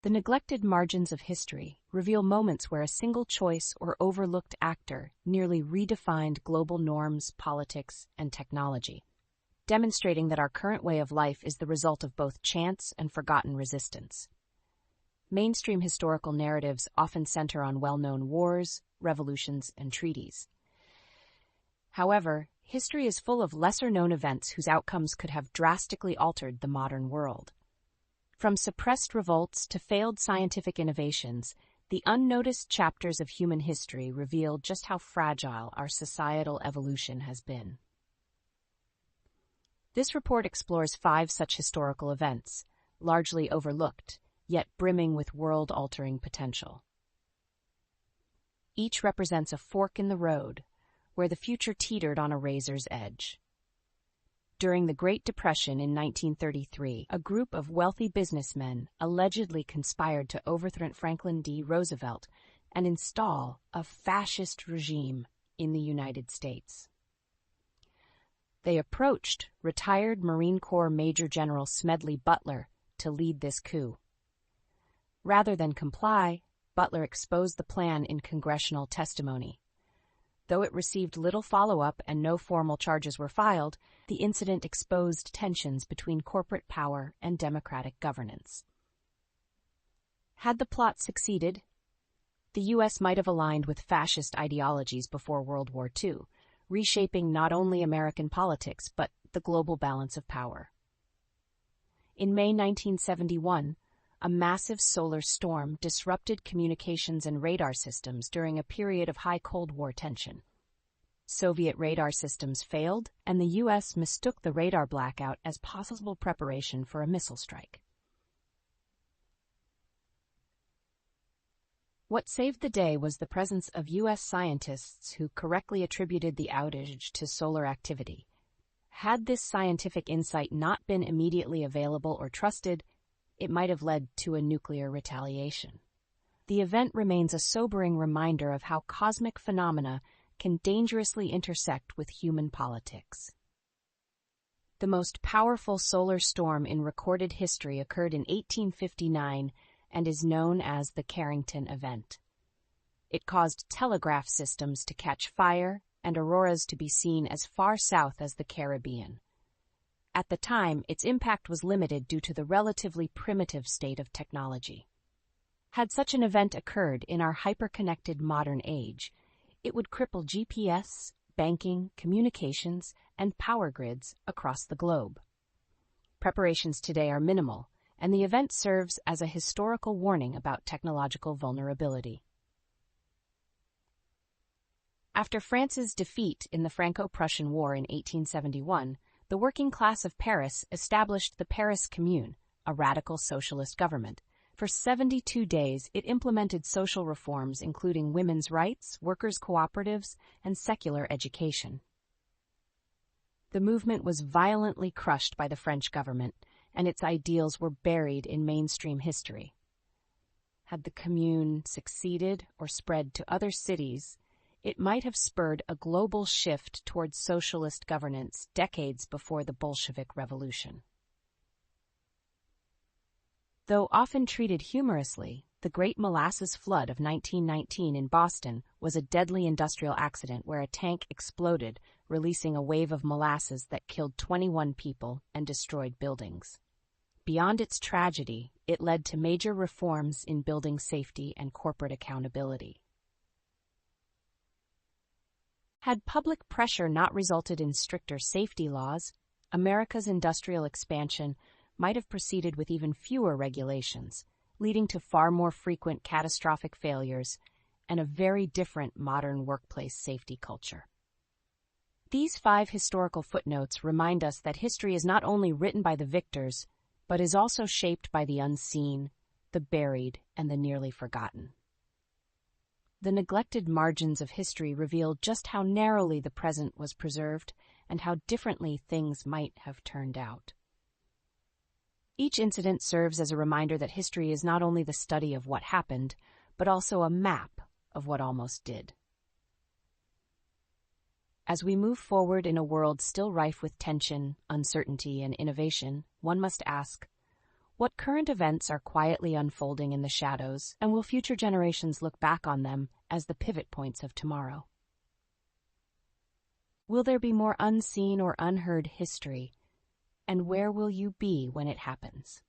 The neglected margins of history reveal moments where a single choice or overlooked actor nearly redefined global norms, politics, and technology, demonstrating that our current way of life is the result of both chance and forgotten resistance. Mainstream historical narratives often center on well-known wars, revolutions, and treaties. However, history is full of lesser-known events whose outcomes could have drastically altered the modern world. From suppressed revolts to failed scientific innovations, the unnoticed chapters of human history reveal just how fragile our societal evolution has been. This report explores 5 such historical events, largely overlooked, yet brimming with world-altering potential. Each represents a fork in the road, where the future teetered on a razor's edge. During the Great Depression in 1933, a group of wealthy businessmen allegedly conspired to overthrow Franklin D. Roosevelt and install a fascist regime in the United States. They approached retired Marine Corps Major General Smedley Butler to lead this coup. Rather than comply, Butler exposed the plan in congressional testimony. Though it received little follow-up and no formal charges were filed, the incident exposed tensions between corporate power and democratic governance. Had the plot succeeded, the U.S. might have aligned with fascist ideologies before World War II, reshaping not only American politics but the global balance of power. In May 1971, a massive solar storm disrupted communications and radar systems during a period of high Cold War tension. Soviet radar systems failed, and the U.S. mistook the radar blackout as possible preparation for a missile strike. What saved the day was the presence of U.S. scientists who correctly attributed the outage to solar activity. Had this scientific insight not been immediately available or trusted, it might have led to a nuclear retaliation. The event remains a sobering reminder of how cosmic phenomena can dangerously intersect with human politics. The most powerful solar storm in recorded history occurred in 1859 and is known as the Carrington event. It caused telegraph systems to catch fire and auroras to be seen as far south as the Caribbean. At the time, its impact was limited due to the relatively primitive state of technology. Had such an event occurred in our hyper-connected modern age, it would cripple GPS, banking, communications, and power grids across the globe. Preparations today are minimal, and the event serves as a historical warning about technological vulnerability. After France's defeat in the Franco-Prussian War in 1871, the working class of Paris established the Paris Commune, a radical socialist government. For 72 days, it implemented social reforms including women's rights, workers' cooperatives, and secular education. The movement was violently crushed by the French government, and its ideals were buried in mainstream history. Had the Commune succeeded or spread to other cities, it might have spurred a global shift towards socialist governance decades before the Bolshevik Revolution. Though often treated humorously, the Great Molasses Flood of 1919 in Boston was a deadly industrial accident where a tank exploded, releasing a wave of molasses that killed 21 people and destroyed buildings. Beyond its tragedy, it led to major reforms in building safety and corporate accountability. Had public pressure not resulted in stricter safety laws, America's industrial expansion might have proceeded with even fewer regulations, leading to far more frequent catastrophic failures and a very different modern workplace safety culture. These 5 historical footnotes remind us that history is not only written by the victors, but is also shaped by the unseen, the buried, and the nearly forgotten. The neglected margins of history reveal just how narrowly the present was preserved and how differently things might have turned out. Each incident serves as a reminder that history is not only the study of what happened, but also a map of what almost did. As we move forward in a world still rife with tension, uncertainty, and innovation, one must ask, What current events are quietly unfolding in the shadows, and will future generations look back on them as the pivot points of tomorrow? Will there be more unseen or unheard history, and where will you be when it happens?